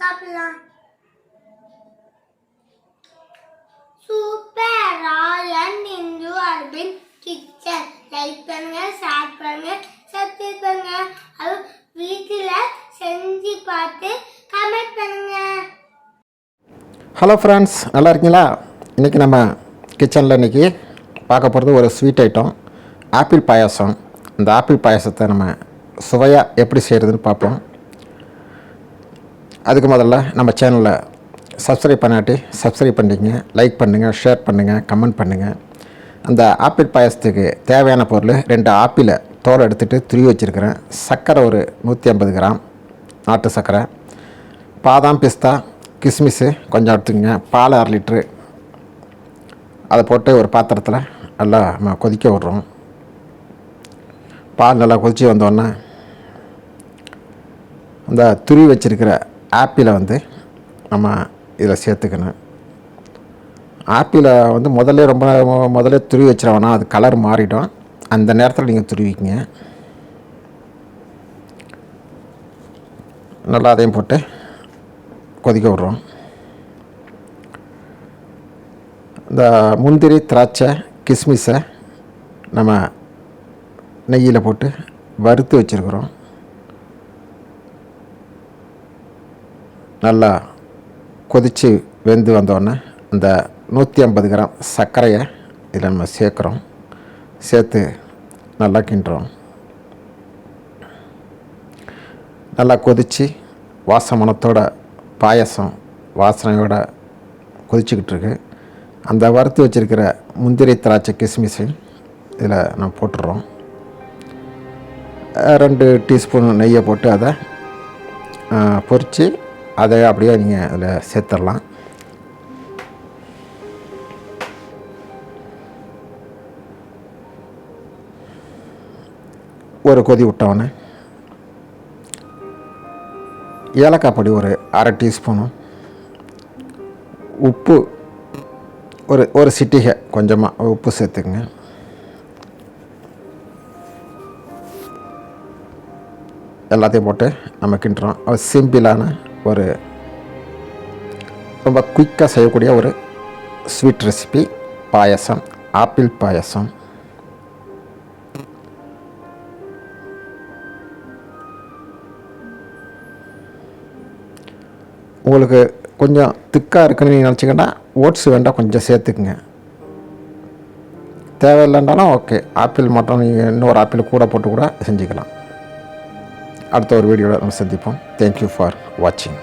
சாப்பிடலாம். சூப்பரா Hindu அரபின் kitchen like பண்ணுங்க, ஷேர் பண்ணுங்க, சப்ஸ்கிரைப் பண்ணுங்க. அது வீட்டில் செஞ்சு பார்த்து கமெண்ட் பண்ணுங்க. ஹலோ ஃப்ரெண்ட்ஸ், நல்லா இருக்கீங்களா? இன்றைக்கி நம்ம கிச்சனில் இன்றைக்கி பார்க்க போகிறது ஒரு ஸ்வீட் ஐட்டம், ஆப்பிள் பாயாசம். இந்த ஆப்பிள் பாயாசத்தை நம்ம சுவையாக எப்படி செய்கிறதுன்னு பார்ப்போம். அதுக்கு முதல்ல நம்ம சேனலை சப்ஸ்கிரைப் பண்ணாட்டி சப்ஸ்கிரைப் பண்ணிக்கங்க, லைக் பண்ணுங்கள், ஷேர் பண்ணுங்கள், கமெண்ட் பண்ணுங்கள். அந்த ஆப்பிள் பாயாசத்துக்கு தேவையான பொருள் 2 ஆப்பிளை தோல் எடுத்துகிட்டு துருவி வச்சுருக்கிறேன். சர்க்கரை ஒரு 150 கிராம் நாட்டு சர்க்கரை, பாதாம், பிஸ்தா, கிஸ்மிஸ்ஸு கொஞ்சம் எடுத்துக்கங்க, பால் 1/2 லிட்ரு. அதை போட்டு ஒரு பாத்திரத்தில் நல்லா நம்ம கொதிக்க விட்றோம். பால் நல்லா கொதித்து வந்தோடனே அந்த துருவி வச்சுருக்கிற ஆப்பிளை நம்ம இதில் சேர்த்துக்கணும். ஆப்பிளை முதல்ல துருவி வச்சிடவேனா, அது கலர் மாறிடும். அந்த நேரத்தில் நீங்கள் துருவிக்கிங்க. நல்லா அதையும் போட்டு கொதிக்க விட்றோம். இந்த முந்திரி, திராட்சை, கிஸ்மிஸை நம்ம நெய்யில் போட்டு வறுத்து வச்சுருக்குறோம். நல்லா கொதித்து வெந்து வந்தோடனே அந்த 150 கிராம் சர்க்கரையை இதில் நம்ம சேர்க்குறோம். சேர்த்து நல்லா கிண்டுறோம். நல்லா கொதித்து வாசமனத்தோட பாயசம் வாசனையோட கொதிச்சுக்கிட்டு இருக்கு. அந்த வறுத்து வச்சுருக்கிற முந்திரி, திராட்சை, கிஸ்மிஸை இதில் நம்ம போட்டுடுறோம். 2 டீஸ்பூன் நெய்யை போட்டு அதை பொரித்து அதை அப்படியே நீங்கள் அதில் சேர்த்துடலாம். ஒரு கொதி விட்டவுடனே ஏலக்காய் பொடி ஒரு 1/2 டீஸ்பூனும், உப்பு ஒரு சிட்டிகை கொஞ்சமாக உப்பு சேர்த்துக்குங்க. எல்லாத்தையும் போட்டு நம்ம கிண்டுறோம். சிம்பிளான ரொம்ப குயிக்காக செய்யக்கூடிய ஒரு ஸ்வீட் ரெசிபி பாயசம், ஆப்பிள் பாயசம். உங்களுக்கு கொஞ்சம் திக்காக இருக்குன்னு நீங்கள் நினச்சிங்கன்னா ஓட்ஸ் வேண்டாம் கொஞ்சம் சேர்த்துக்குங்க. தேவையில்லைன்றாலும் ஓகே, ஆப்பிள் மட்டும் நீங்கள் இன்னொரு ஆப்பிள் கூட போட்டு கூட செஞ்சுக்கலாம். அடுத்த ஒரு வீடியோவில் நம்ம சந்திப்போம். தேங்க்யூ ஃபார் வாட்சிங்.